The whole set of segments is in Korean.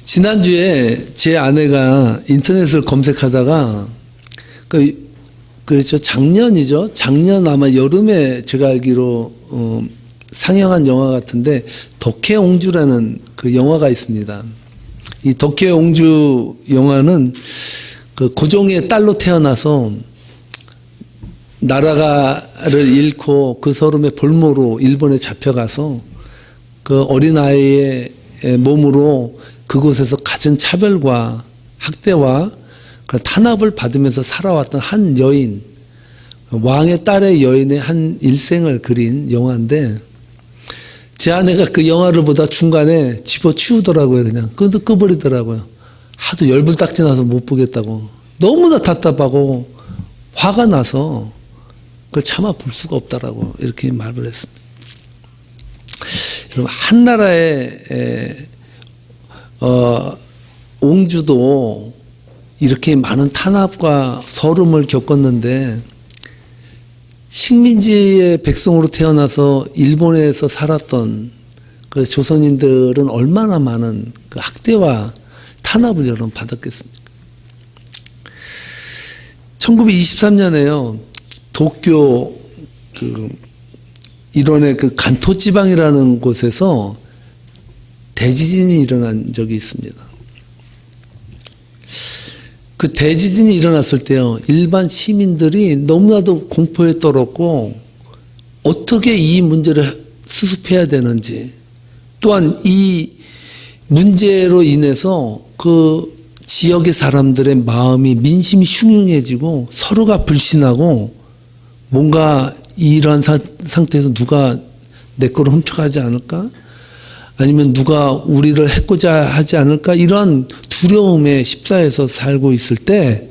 지난주에 제 아내가 인터넷을 검색하다가 그렇죠. 작년 아마 여름에 제가 알기로 상영한 영화 같은데 덕혜옹주라는 그 영화가 있습니다. 이 덕혜옹주 영화는 그 고종의 딸로 태어나서 나라를 잃고 그 서름의 볼모로 일본에 잡혀가서 그 어린아이의 몸으로 그곳에서 갖은 차별과 학대와 그 탄압을 받으면서 살아왔던 한 여인, 왕의 딸의 여인의 한 일생을 그린 영화인데 제 아내가 그 영화를 보다 중간에 집어치우더라고요. 그냥 끄버리더라고요. 하도 열불딱지 나서 못 보겠다고. 너무나 답답하고 화가 나서 그걸 참아 볼 수가 없다라고 이렇게 말을 했습니다. 여러분, 한 나라의 옹주도 이렇게 많은 탄압과 서름을 겪었는데 식민지의 백성으로 태어나서 일본에서 살았던 그 조선인들은 얼마나 많은 그 학대와 탄압을 여러분 받았겠습니까? 1923년에요. 도쿄 일본의 그 간토 지방이라는 곳에서 대지진이 일어난 적이 있습니다. 그 대지진이 일어났을 때요, 일반 시민들이 너무나도 공포에 떨었고 어떻게 이 문제를 수습해야 되는지, 또한 이 문제로 인해서 그 지역의 사람들의 마음이 민심이 흉흉해지고 서로가 불신하고 뭔가 이러한 상태에서 누가 내 거를 훔쳐가지 않을까? 아니면 누가 우리를 해코자 하지 않을까? 이러한 두려움에 십사해서 살고 있을 때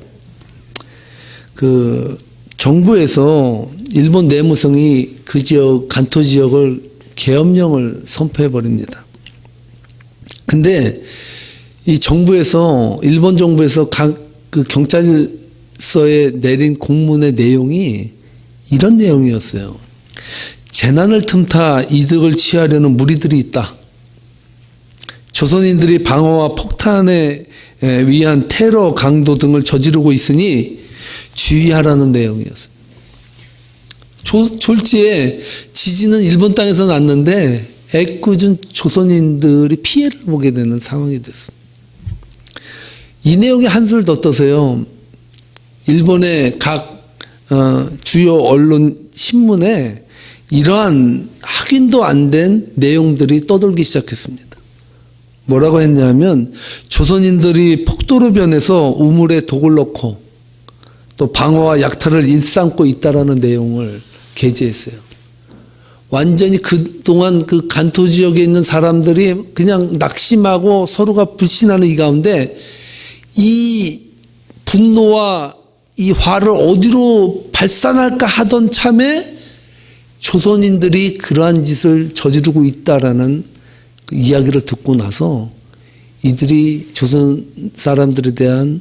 그 정부에서 일본 내무성이 그 지역 간토 지역을 계엄령을 선포해 버립니다. 근데 이 정부에서 일본 정부에서 각 그 경찰서에 내린 공문의 내용이 이런 내용이었어요. 재난을 틈타 이득을 취하려는 무리들이 있다. 조선인들이 방어와 폭탄에 위한 테러 강도 등을 저지르고 있으니 주의하라는 내용이었어요. 졸지에 지진은 일본 땅에서 났는데 애꿎은 조선인들이 피해를 보게 되는 상황이 됐습니다. 이 내용에 한술 더 떠서요. 일본의 각 주요 언론 신문에 이러한 확인도 안 된 내용들이 떠돌기 시작했습니다. 뭐라고 했냐면 조선인들이 폭도로 변해서 우물에 독을 넣고 또 방어와 약탈을 일삼고 있다라는 내용을 게재했어요. 완전히 그동안 그 간토 지역에 있는 사람들이 그냥 낙심하고 서로가 불신하는 이 가운데 이 분노와 이 화를 어디로 발산할까 하던 참에 조선인들이 그러한 짓을 저지르고 있다라는 그 이야기를 듣고 나서 이들이 조선 사람들에 대한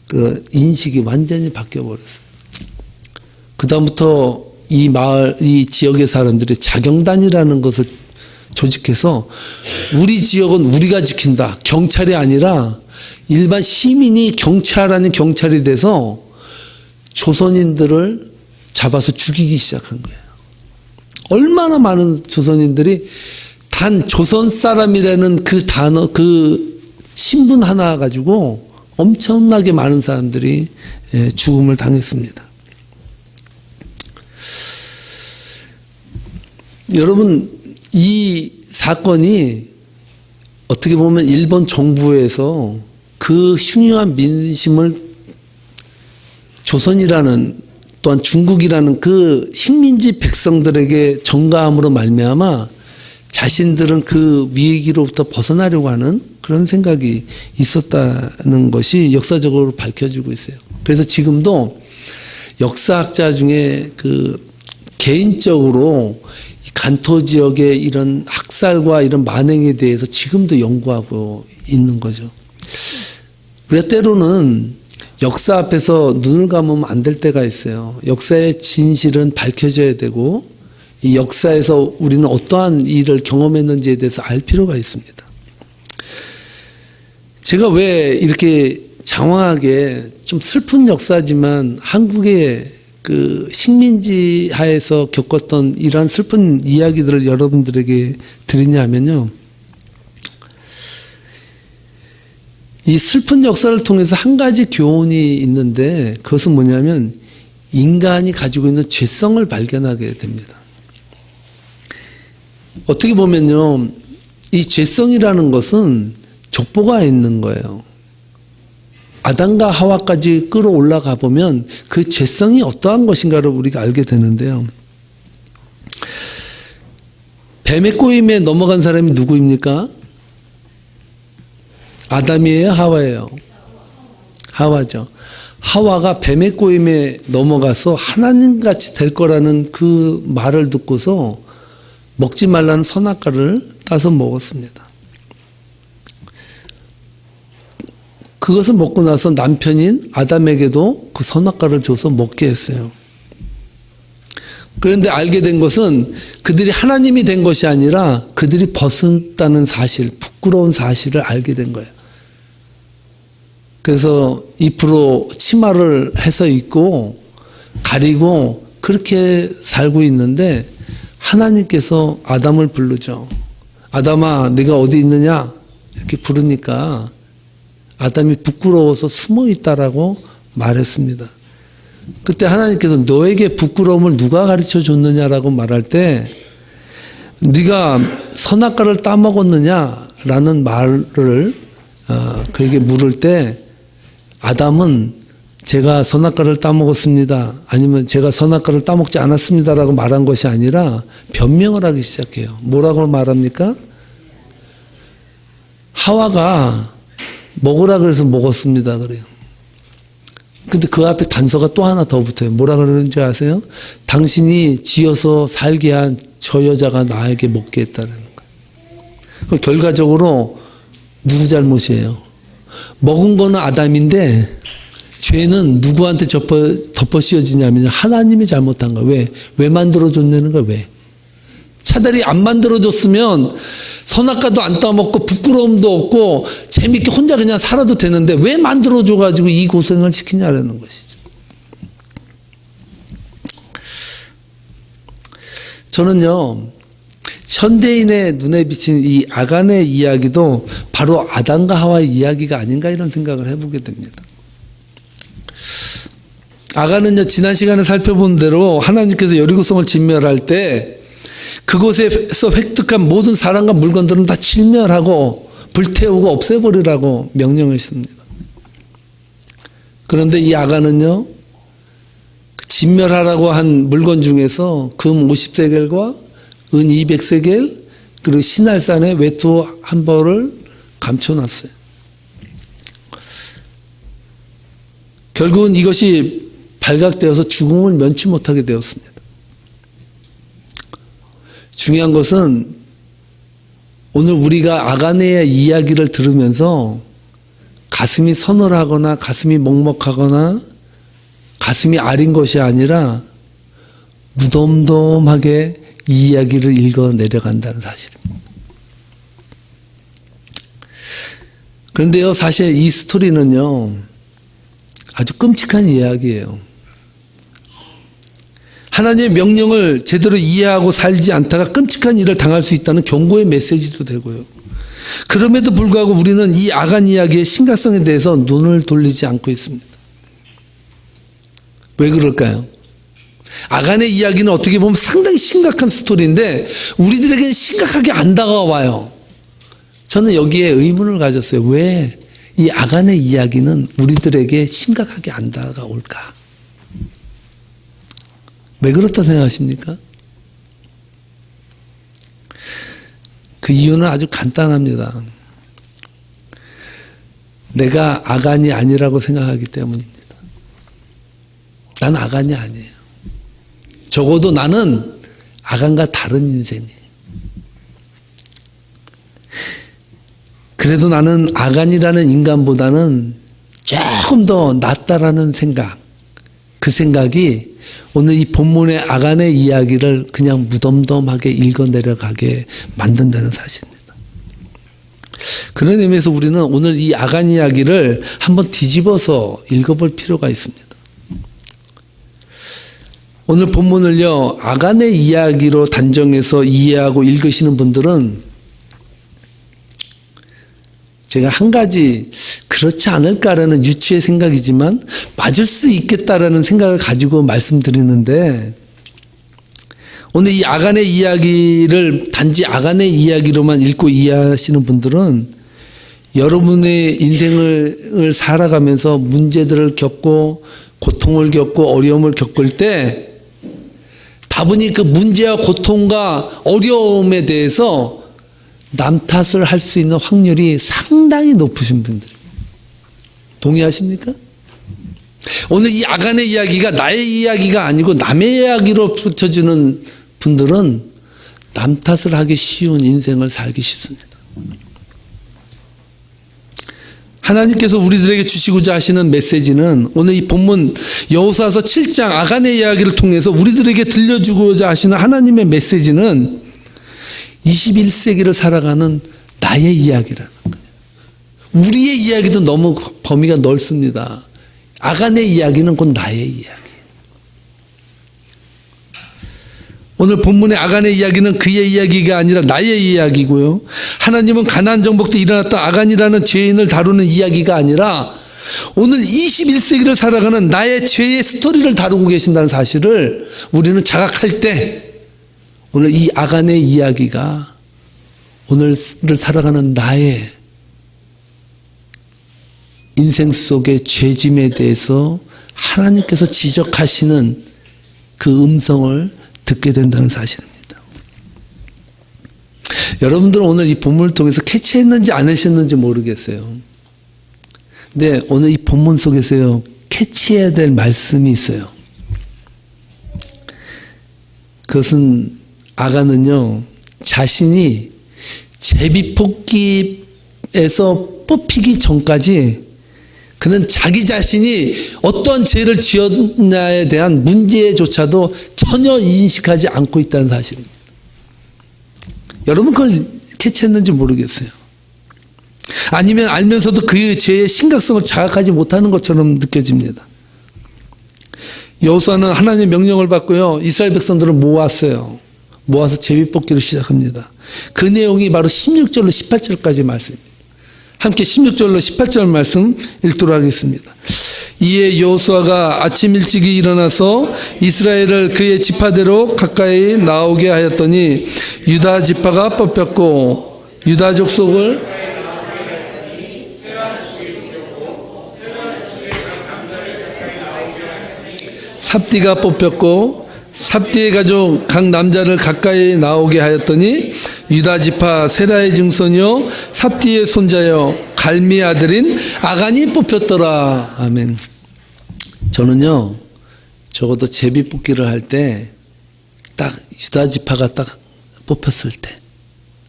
그 인식이 완전히 바뀌어버렸어요. 그다음부터 이 마을, 이 지역의 사람들이 자경단이라는 것을 조직해서 우리 지역은 우리가 지킨다. 경찰이 아니라 일반 시민이 경찰 아닌 경찰이 돼서 조선인들을 잡아서 죽이기 시작한 거예요. 얼마나 많은 조선인들이 단 조선 사람이라는 그 단어, 그 신분 하나 가지고 엄청나게 많은 사람들이 죽음을 당했습니다. 여러분, 이 사건이 어떻게 보면 일본 정부에서 그 흉흉한 민심을 조선이라는 또한 중국이라는 그 식민지 백성들에게 전가함으로 말미암아 자신들은 그 위기로부터 벗어나려고 하는 그런 생각이 있었다는 것이 역사적으로 밝혀지고 있어요. 그래서 지금도 역사학자 중에 그 개인적으로 간토 지역의 이런 학살과 이런 만행에 대해서 지금도 연구하고 있는 거죠. 우리가 때로는 역사 앞에서 눈을 감으면 안 될 때가 있어요. 역사의 진실은 밝혀져야 되고 이 역사에서 우리는 어떠한 일을 경험했는지에 대해서 알 필요가 있습니다. 제가 왜 이렇게 장황하게 좀 슬픈 역사지만 한국의 그 식민지 하에서 겪었던 이러한 슬픈 이야기들을 여러분들에게 드리냐면요. 이 슬픈 역사를 통해서 한 가지 교훈이 있는데 그것은 뭐냐면 인간이 가지고 있는 죄성을 발견하게 됩니다. 어떻게 보면요. 이 죄성이라는 것은 족보가 있는 거예요. 아담과 하와까지 끌어올라가 보면 그 죄성이 어떠한 것인가를 우리가 알게 되는데요. 뱀의 꼬임에 넘어간 사람이 누구입니까? 아담이에요? 하와예요? 하와죠. 하와가 뱀의 꼬임에 넘어가서 하나님같이 될 거라는 그 말을 듣고서 먹지 말라는 선악과를 따서 먹었습니다. 그것을 먹고 나서 남편인 아담에게도 그 선악과를 줘서 먹게 했어요. 그런데 알게 된 것은 그들이 하나님이 된 것이 아니라 그들이 벗었다는 사실, 부끄러운 사실을 알게 된 거예요. 그래서 2% 치마를 해서 입고 가리고 그렇게 살고 있는데 하나님께서 아담을 부르죠. 아담아, 네가 어디 있느냐? 이렇게 부르니까 아담이 부끄러워서 숨어 있다라고 말했습니다. 그때 하나님께서 너에게 부끄러움을 누가 가르쳐 줬느냐라고 말할 때 네가 선악과를 따먹었느냐라는 말을 그에게 물을 때 아담은 제가 선악과를 따먹었습니다. 아니면 제가 선악과를 따먹지 않았습니다라고 말한 것이 아니라 변명을 하기 시작해요. 뭐라고 말합니까? 하와가 먹으라 그래서 먹었습니다. 그래요. 근데 그 앞에 단서가 또 하나 더 붙어요. 뭐라 그러는지 아세요? 당신이 지어서 살게 한 저 여자가 나에게 먹게 했다는 거예요. 결과적으로 누구 잘못이에요? 먹은 거는 아담인데 죄는 누구한테 덮어 씌워지냐면 하나님이 잘못한 거예요. 왜 만들어줬냐는 거예요. 왜? 차라리 안 만들어줬으면 선악과도 안 따먹고 부끄러움도 없고 재밌게 혼자 그냥 살아도 되는데 왜 만들어줘가지고 이 고생을 시키냐라는 것이죠. 저는요, 현대인의 눈에 비친 이 아간의 이야기도 바로 아담과 하와의 이야기가 아닌가 이런 생각을 해보게 됩니다. 아간은요, 지난 시간에 살펴본 대로 하나님께서 여리고성을 진멸할 때 그곳에서 획득한 모든 사람과 물건들은 다 진멸하고 불태우고 없애버리라고 명령했습니다. 그런데 이 아간은요, 진멸하라고 한 물건 중에서 금 50세겔과 은 200세겔 그리고 시날산의 외투 한 벌을 감춰놨어요. 결국은 이것이 발각되어서 죽음을 면치 못하게 되었습니다. 중요한 것은 오늘 우리가 아가네의 이야기를 들으면서 가슴이 서늘하거나 가슴이 먹먹하거나 가슴이 아린 것이 아니라 무덤덤하게 이 이야기를 읽어 내려간다는 사실입니다. 그런데요, 사실 이 스토리는요, 아주 끔찍한 이야기예요. 하나님의 명령을 제대로 이해하고 살지 않다가 끔찍한 일을 당할 수 있다는 경고의 메시지도 되고요. 그럼에도 불구하고 우리는 이 아간 이야기의 심각성에 대해서 눈을 돌리지 않고 있습니다. 왜 그럴까요? 아간의 이야기는 어떻게 보면 상당히 심각한 스토리인데 우리들에게는 심각하게 안 다가와요. 저는 여기에 의문을 가졌어요. 왜 이 아간의 이야기는 우리들에게 심각하게 안 다가올까? 왜 그렇다 생각하십니까? 그 이유는 아주 간단합니다. 내가 아간이 아니라고 생각하기 때문입니다. 난 아간이 아니에요. 적어도 나는 아간과 다른 인생이에요. 그래도 나는 아간이라는 인간보다는 조금 더 낫다라는 생각, 그 생각이 오늘 이 본문의 아간의 이야기를 그냥 무덤덤하게 읽어 내려가게 만든다는 사실입니다. 그런 의미에서 우리는 오늘 이 아간 이야기를 한번 뒤집어서 읽어볼 필요가 있습니다. 오늘 본문을요, 아간의 이야기로 단정해서 이해하고 읽으시는 분들은 제가 한 가지 그렇지 않을까라는 유추의 생각이지만 맞을 수 있겠다라는 생각을 가지고 말씀드리는데, 오늘 이 아간의 이야기를 단지 아간의 이야기로만 읽고 이해하시는 분들은 여러분의 인생을 살아가면서 문제들을 겪고 고통을 겪고 어려움을 겪을 때 다분히 그 문제와 고통과 어려움에 대해서 남 탓을 할 수 있는 확률이 상당히 높으신 분들입니다. 동의하십니까? 오늘 이 아간의 이야기가 나의 이야기가 아니고 남의 이야기로 붙여지는 분들은 남 탓을 하기 쉬운 인생을 살기 쉽습니다. 하나님께서 우리들에게 주시고자 하시는 메시지는 오늘 이 본문 여호수아서 7장 아간의 이야기를 통해서 우리들에게 들려주고자 하시는 하나님의 메시지는 21세기를 살아가는 나의 이야기라는 거예요. 우리의 이야기도 너무 범위가 넓습니다. 아간의 이야기는 곧 나의 이야기. 오늘 본문의 아간의 이야기는 그의 이야기가 아니라 나의 이야기고요. 하나님은 가나안 정복 때 일어났던 아간이라는 죄인을 다루는 이야기가 아니라 오늘 21세기를 살아가는 나의 죄의 스토리를 다루고 계신다는 사실을 우리는 자각할 때 오늘 이 아간의 이야기가 오늘을 살아가는 나의 인생 속의 죄짐에 대해서 하나님께서 지적하시는 그 음성을 듣게 된다는 사실입니다. 여러분들은 오늘 이 본문을 통해서 캐치했는지 안 하셨는지 모르겠어요. 근데 오늘 이 본문 속에서요, 캐치해야 될 말씀이 있어요. 그것은 아간은요, 자신이 제비뽑기에서 뽑히기 전까지 그는 자기 자신이 어떤 죄를 지었냐에 대한 문제조차도 전혀 인식하지 않고 있다는 사실입니다. 여러분 그걸 캐치했는지 모르겠어요. 아니면 알면서도 그 죄의 심각성을 자각하지 못하는 것처럼 느껴집니다. 여호수아는 하나님의 명령을 받고요, 이스라엘 백성들을 모았어요. 모아서 제비뽑기를 시작합니다. 그 내용이 바로 16절로 18절까지 말씀입니다. 함께 16절로 18절 말씀 읽도록 하겠습니다. 이에 여호수아가 아침 일찍이 일어나서 이스라엘을 그의 지파대로 가까이 나오게 하였더니 유다 지파가 뽑혔고 유다 족속을 삽디가 뽑혔고 삽디의 가족 각 남자를 가까이 나오게 하였더니 유다 지파 세라의 증손이요 삽디의 손자여 갈미 아들인 아간이 뽑혔더라. 아멘. 저는요, 적어도 제비뽑기를 할 때 딱 유다 지파가 딱 뽑혔을 때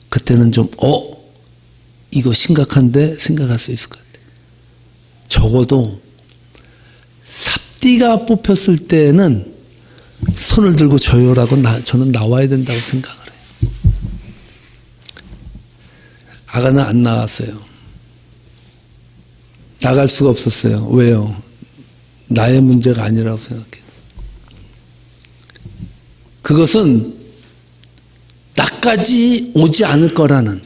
그때는 좀 이거 심각한데 생각할 수 있을 것 같아요. 적어도 삽디가 뽑혔을 때는 손을 들고 저요라고 저는 나와야 된다고 생각을 해요. 아간은 안 나왔어요. 나갈 수가 없었어요. 왜요? 나의 문제가 아니라고 생각해요. 그것은 나까지 오지 않을 거라는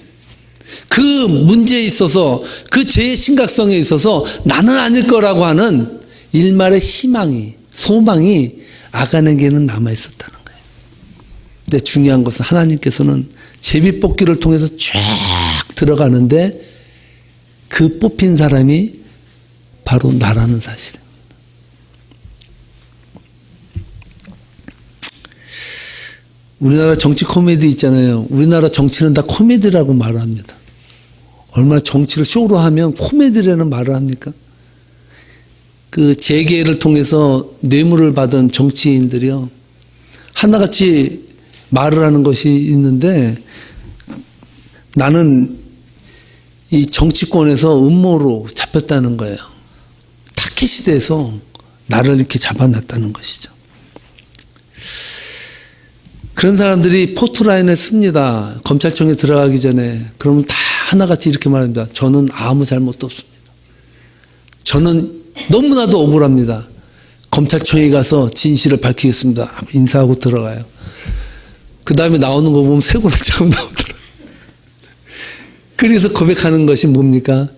그 문제에 있어서 그 죄의 심각성에 있어서 나는 아닐 거라고 하는 일말의 희망이, 소망이 아간에게는 남아있었다는 거예요. 근데 중요한 것은 하나님께서는 제비뽑기를 통해서 쫙 들어가는데 그 뽑힌 사람이 바로 나라는 사실입니다. 우리나라 정치 코미디 있잖아요. 우리나라 정치는 다 코미디라고 말을 합니다. 얼마나 정치를 쇼로 하면 코미디라는 말을 합니까? 그 재계를 통해서 뇌물을 받은 정치인들이요, 하나같이 말을 하는 것이 있는데, 나는 이 정치권에서 음모로 잡혔다는 거예요. 타켓이 돼서 나를 이렇게 잡아놨다는 것이죠. 그런 사람들이 포토라인을 씁니다. 검찰청에 들어가기 전에. 그러면 다 하나같이 이렇게 말합니다. 저는 아무 잘못도 없습니다. 저는 너무나도 억울합니다. 검찰청에 가서 진실을 밝히겠습니다. 인사하고 들어가요. 그 다음에 나오는 거 보면 쇠고랑처럼 나오더라고요. 그래서 고백하는 것이 뭡니까?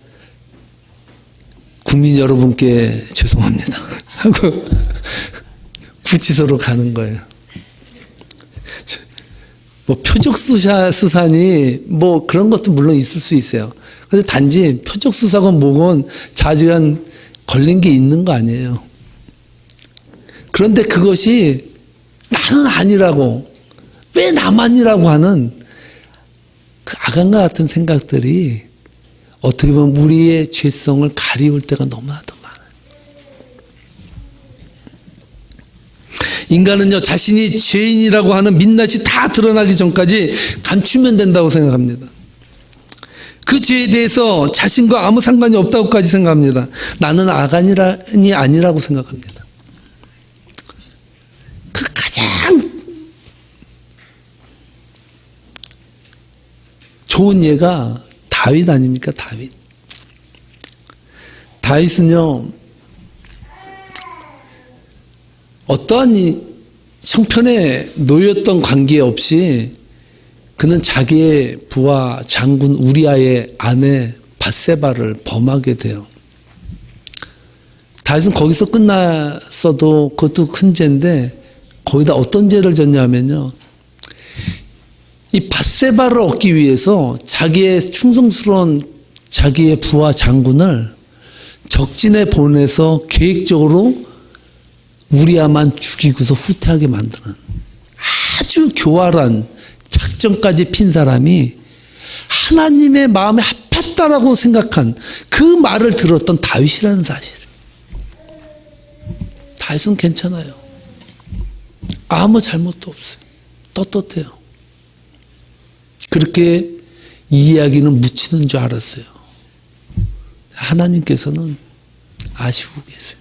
국민 여러분께 죄송합니다 하고 구치소로 가는 거예요. 뭐 표적수사니 뭐 그런 것도 물론 있을 수 있어요. 근데 단지 표적수사건 뭐건 자주한 걸린 게 있는 거 아니에요. 그런데 그것이 나는 아니라고, 왜 나만이라고 하는 그 악한과 같은 생각들이 어떻게 보면 우리의 죄성을 가리울 때가 너무나도 많아요. 인간은요, 자신이 죄인이라고 하는 민낯이 다 드러나기 전까지 감추면 된다고 생각합니다. 그 죄에 대해서 자신과 아무 상관이 없다고까지 생각합니다. 나는 악한이 아니라고 생각합니다. 그 가장 좋은 예가 다윗 아닙니까? 다윗. 다윗은요, 어떠한 형편에 놓였던 관계 없이 그는 자기의 부하 장군 우리아의 아내 밧세바를 범하게 돼요. 다윗은 거기서 끝났어도 그것도 큰 죄인데 거기다 어떤 죄를 졌냐면요, 이 밧세바를 얻기 위해서 자기의 충성스러운 자기의 부하 장군을 적진에 보내서 계획적으로 우리아만 죽이고서 후퇴하게 만드는 아주 교활한 작전까지 핀 사람이 하나님의 마음에 합했다라고 생각한 그 말을 들었던 다윗이라는 사실. 다윗은 괜찮아요. 아무 잘못도 없어요. 떳떳해요. 그렇게 이 이야기는 묻히는 줄 알았어요. 하나님께서는 아시고 계세요.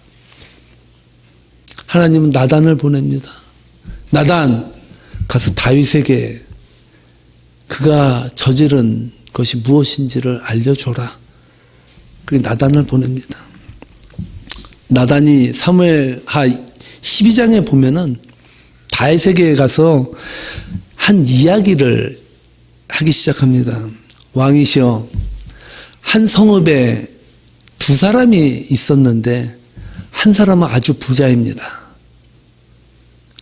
하나님은 나단을 보냅니다. 나단, 가서 다윗에게 그가 저지른 것이 무엇인지를 알려줘라. 그게 나단을 보냅니다. 나단이 사무엘하 12장에 보면은 다윗에게 가서 한 이야기를 하기 시작합니다. 왕이시여, 한 성읍에 두 사람이 있었는데 한 사람은 아주 부자입니다.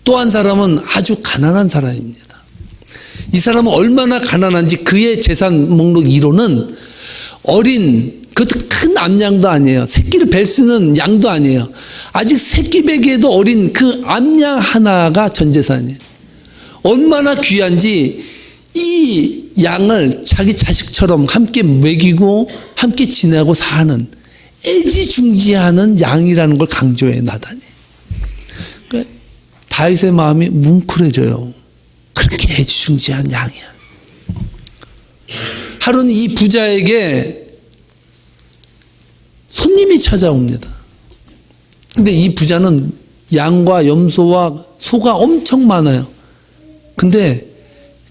또 한 사람은 아주 가난한 사람입니다. 이 사람은 얼마나 가난한지 그의 재산 목록 1호는 어린, 그것도 큰 암양도 아니에요. 새끼를 뵐 수 있는 양도 아니에요. 아직 새끼 베기에도 어린 그 암양 하나가 전 재산이에요. 얼마나 귀한지 이 양을 자기 자식처럼 함께 먹이고 함께 지내고 사는 애지중지하는 양이라는 걸 강조해 나단이. 그러니까 다윗의 마음이 뭉클해져요. 그렇게 애지중지한 양이야. 하루는 이 부자에게 손님이 찾아옵니다. 근데 이 부자는 양과 염소와 소가 엄청 많아요. 근데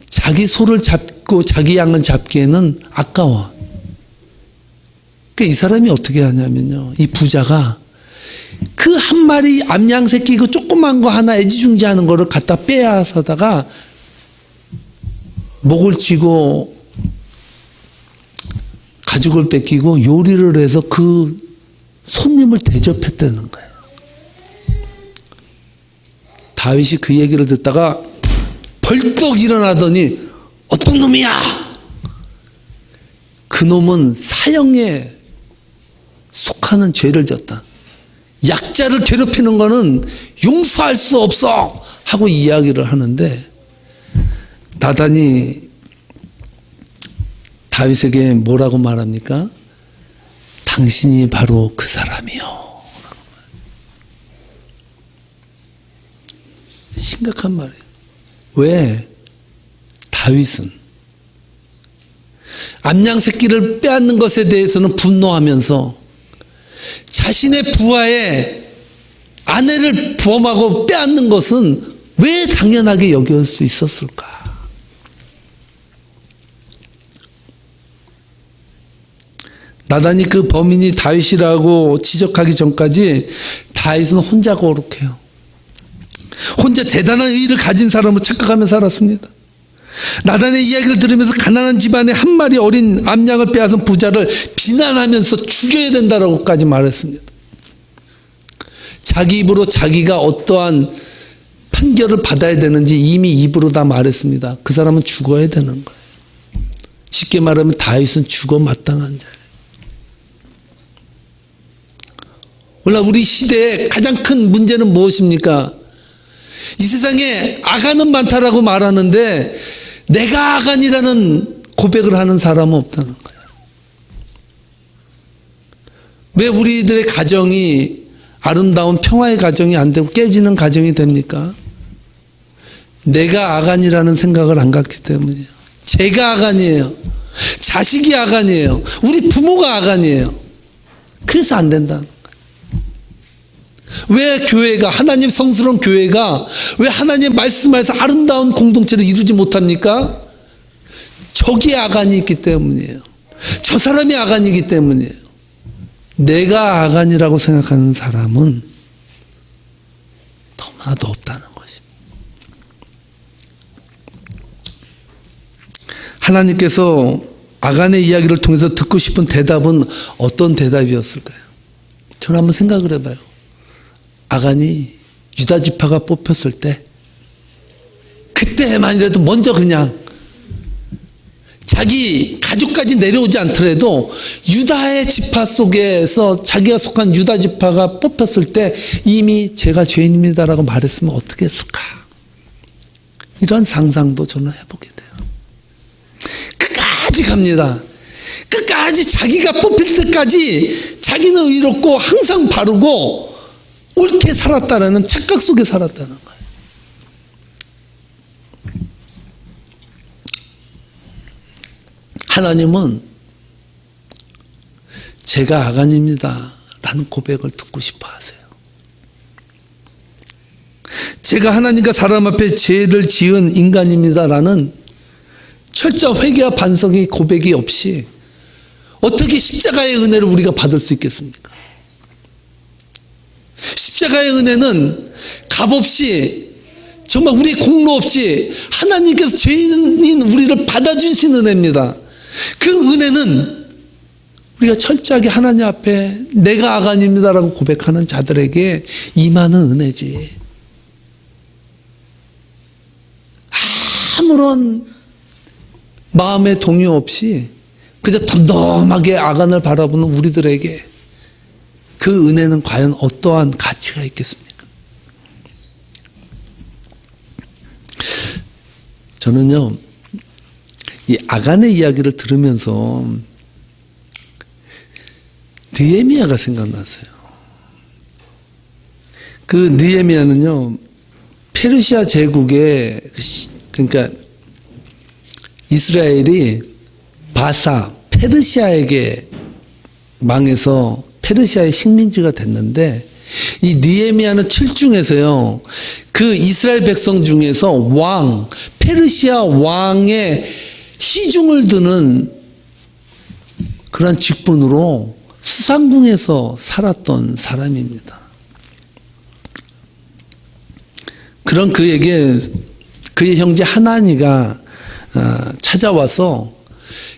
자기 소를 잡고 자기 양을 잡기에는 아까워. 그러니까 이 사람이 어떻게 하냐면요, 이 부자가 그 한 마리 암양 새끼 그 조그만 거 하나 애지중지하는 거를 갖다 빼앗아다가 목을 치고 가죽을 뺏기고 요리를 해서 그 손님을 대접했다는 거예요. 다윗이 그 얘기를 듣다가 벌떡 일어나더니 어떤 놈이야? 그 놈은 사형에 속하는 죄를 졌다. 약자를 괴롭히는 거는 용서할 수 없어 하고 이야기를 하는데 나단이 다윗에게 뭐라고 말합니까? 당신이 바로 그 사람이요. 심각한 말이에요. 왜? 다윗은 암양 새끼를 빼앗는 것에 대해서는 분노하면서 자신의 부하의 아내를 범하고 빼앗는 것은 왜 당연하게 여길 수 있었을까? 나단이 그 범인이 다윗이라고 지적하기 전까지 다윗은 혼자 거룩해요. 혼자 대단한 의의를 가진 사람으로 착각하며 살았습니다. 나단의 이야기를 들으면서 가난한 집안의 한 마리 어린 암양을 빼앗은 부자를 비난하면서 죽여야 된다라고까지 말했습니다. 자기 입으로 자기가 어떠한 판결을 받아야 되는지 이미 입으로 다 말했습니다. 그 사람은 죽어야 되는 거예요. 쉽게 말하면 다윗은 죽어 마땅한 자예요. 오늘 우리 시대의 가장 큰 문제는 무엇입니까? 이 세상에 아간은 많다라고 말하는데 내가 아간이라는 고백을 하는 사람은 없다는 거예요. 왜 우리들의 가정이 아름다운 평화의 가정이 안 되고 깨지는 가정이 됩니까? 내가 아간이라는 생각을 안 갖기 때문이에요. 제가 아간이에요. 자식이 아간이에요. 우리 부모가 아간이에요. 그래서 안 된다는 거예요. 왜 교회가, 하나님 성스러운 교회가 왜 하나님 말씀에서 아름다운 공동체를 이루지 못합니까? 저기 아간이 있기 때문이에요. 저 사람이 아간이기 때문이에요. 내가 아간이라고 생각하는 사람은 너무나도 없다는 것입니다. 하나님께서 아간의 이야기를 통해서 듣고 싶은 대답은 어떤 대답이었을까요? 저는 한번 생각을 해봐요. 아간이 유다 지파가 뽑혔을 때 그때만이라도 먼저 그냥 자기 가족까지 내려오지 않더라도 유다의 지파 속에서 자기가 속한 유다 지파가 뽑혔을 때 이미 제가 죄인입니다라고 말했으면 어떻게 했을까? 이런 상상도 저는 해보게 돼요. 끝까지 갑니다. 끝까지 자기가 뽑힐 때까지 자기는 의롭고 항상 바르고 옳게 살았다라는 착각 속에 살았다는 거예요. 하나님은 제가 아간입니다 라는 고백을 듣고 싶어 하세요. 제가 하나님과 사람 앞에 죄를 지은 인간입니다 라는 철저한 회개와 반성의 고백이 없이 어떻게 십자가의 은혜를 우리가 받을 수 있겠습니까? 십자가의 은혜는 값없이 정말 우리의 공로 없이 하나님께서 죄인인 우리를 받아주신 은혜입니다. 그 은혜는 우리가 철저하게 하나님 앞에 내가 아간입니다라고 고백하는 자들에게 임하는 은혜지. 아무런 마음의 동요 없이 그저 덤덤하게 아간을 바라보는 우리들에게 그 은혜는 과연 어떠한 가치가 있겠습니까? 저는요, 이 아간의 이야기를 들으면서 느헤미야가 생각났어요. 그 느헤미야는요, 페르시아 제국의 그러니까 이스라엘이 바사 페르시아에게 망해서 페르시아의 식민지가 됐는데 이 느헤미야는 7중에서요 그 이스라엘 백성 중에서 왕 페르시아 왕의 시중을 드는 그런 직분으로 수상궁에서 살았던 사람입니다. 그런 그에게 그의 형제 하나니가 찾아와서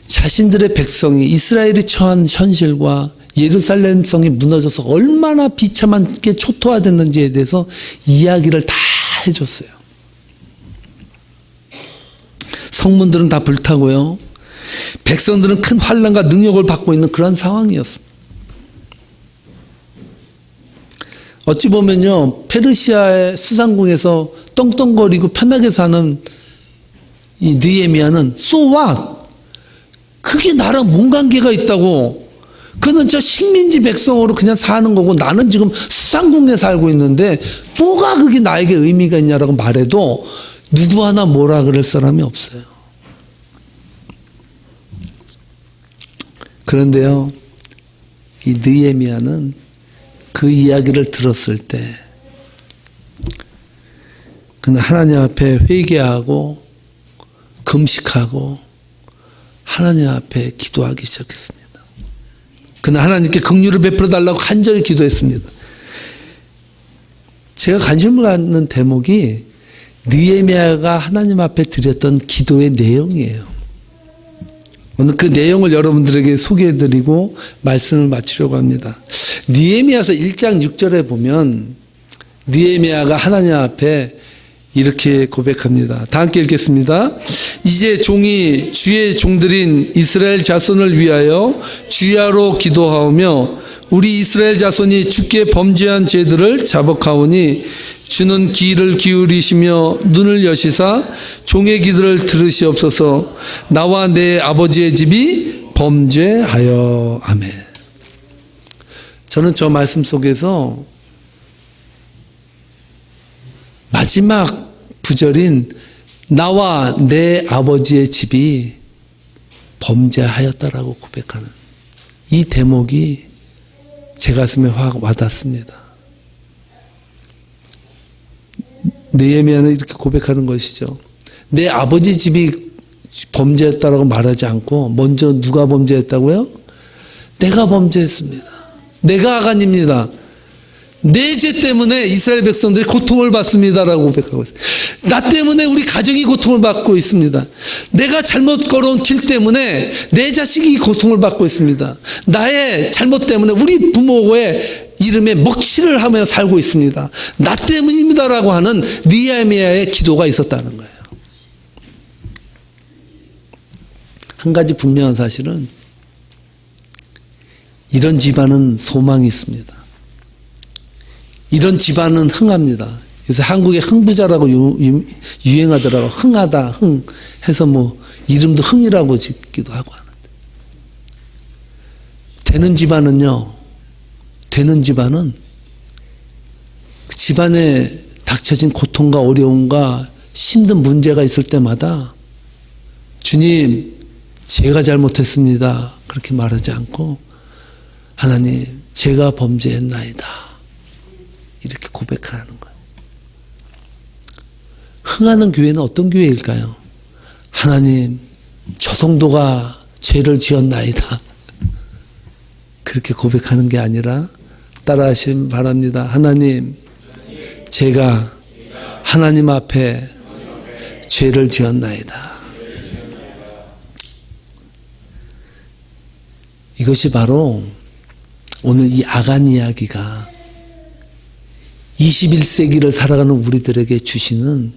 자신들의 백성이 이스라엘이 처한 현실과 예루살렘 성이 무너져서 얼마나 비참하게 초토화됐는지에 대해서 이야기를 다 해줬어요. 성문들은 다 불타고요. 백성들은 큰 환난과 능욕을 받고 있는 그런 상황이었습니다. 어찌 보면요, 페르시아의 수상궁에서 떵떵거리고 편하게 사는 이 느헤미야는 so what? 그게 나랑 뭔 관계가 있다고? 그는 저 식민지 백성으로 그냥 사는 거고 나는 지금 수상궁에 살고 있는데 뭐가 그게 나에게 의미가 있냐라고 말해도 누구 하나 뭐라 그럴 사람이 없어요. 그런데요, 이 느헤미야는 그 이야기를 들었을 때 그는 하나님 앞에 회개하고 금식하고 하나님 앞에 기도하기 시작했습니다. 그는 하나님께 긍휼을 베풀어 달라고 간절히 기도했습니다. 제가 관심을 갖는 대목이 느헤미야가 하나님 앞에 드렸던 기도의 내용이에요. 오늘 그 내용을 여러분들에게 소개해드리고 말씀을 마치려고 합니다. 느헤미야서 1장 6절에 보면 느헤미야가 하나님 앞에 이렇게 고백합니다. 다 함께 읽겠습니다. 이제 종이 주의 종들인 이스라엘 자손을 위하여 주야로 기도하오며 우리 이스라엘 자손이 주께 범죄한 죄들을 자복하오니 주는 귀를 기울이시며 눈을 여시사 종의 기도를 들으시옵소서. 나와 내 아버지의 집이 범죄하여. 아멘. 저는 저 말씀 속에서 마지막 구절인 나와 내 아버지의 집이 범죄하였다라고 고백하는 이 대목이 제 가슴에 확 와닿습니다. 느헤미야는 이렇게 고백하는 것이죠. 내 아버지 집이 범죄했다라고 말하지 않고 먼저 누가 범죄했다고요? 내가 범죄했습니다. 내가 아간입니다. 내 죄 때문에 이스라엘 백성들이 고통을 받습니다라고 고백하고 있어요. 나 때문에 우리 가정이 고통을 받고 있습니다. 내가 잘못 걸어온 길 때문에 내 자식이 고통을 받고 있습니다. 나의 잘못 때문에 우리 부모의 이름에 먹칠을 하며 살고 있습니다. 나 때문입니다라고 하는 느헤미야의 기도가 있었다는 거예요. 한 가지 분명한 사실은 이런 집안은 소망이 있습니다. 이런 집안은 흥합니다. 요새 한국에 흥부자라고 유행하더라고. 흥하다, 흥 해서 뭐 이름도 흥이라고 짓기도 하고 하는데. 되는 집안은 집안에 닥쳐진 고통과 어려움과 힘든 문제가 있을 때마다 주님, 제가 잘못했습니다. 그렇게 말하지 않고 하나님, 제가 범죄했나이다. 이렇게 고백하는 거예요. 흥하는 교회는 어떤 교회일까요? 하나님, 저 성도가 죄를 지었나이다. 그렇게 고백하는 게 아니라 따라하시면 바랍니다. 하나님, 제가 하나님 앞에 죄를 지었나이다. 이것이 바로 오늘 이 아간 이야기가 21세기를 살아가는 우리들에게 주시는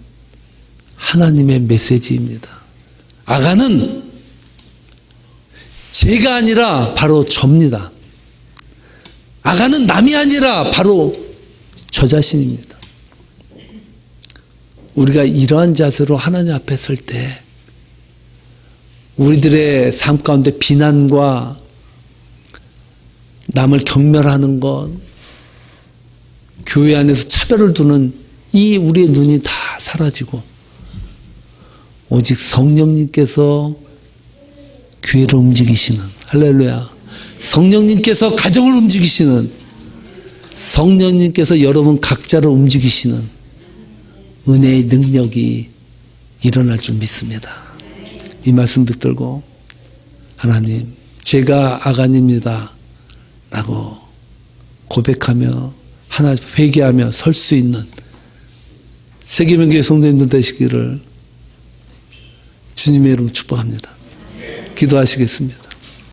하나님의 메시지입니다. 아간은 제가 아니라 바로 접니다. 아간은 남이 아니라 바로 저 자신입니다. 우리가 이러한 자세로 하나님 앞에 설 때 우리들의 삶 가운데 비난과 남을 경멸하는 것, 교회 안에서 차별을 두는 이 우리의 눈이 다 사라지고 오직 성령님께서 교회를 움직이시는, 할렐루야, 성령님께서 가정을 움직이시는, 성령님께서 여러분 각자를 움직이시는 은혜의 능력이 일어날 줄 믿습니다. 이 말씀 붙들고 하나님, 제가 아간입니다 라고 고백하며 하나 회개하며 설 수 있는 세계명교회 성도님들 되시기를 주님의 이름으로 축복합니다. 기도하시겠습니다.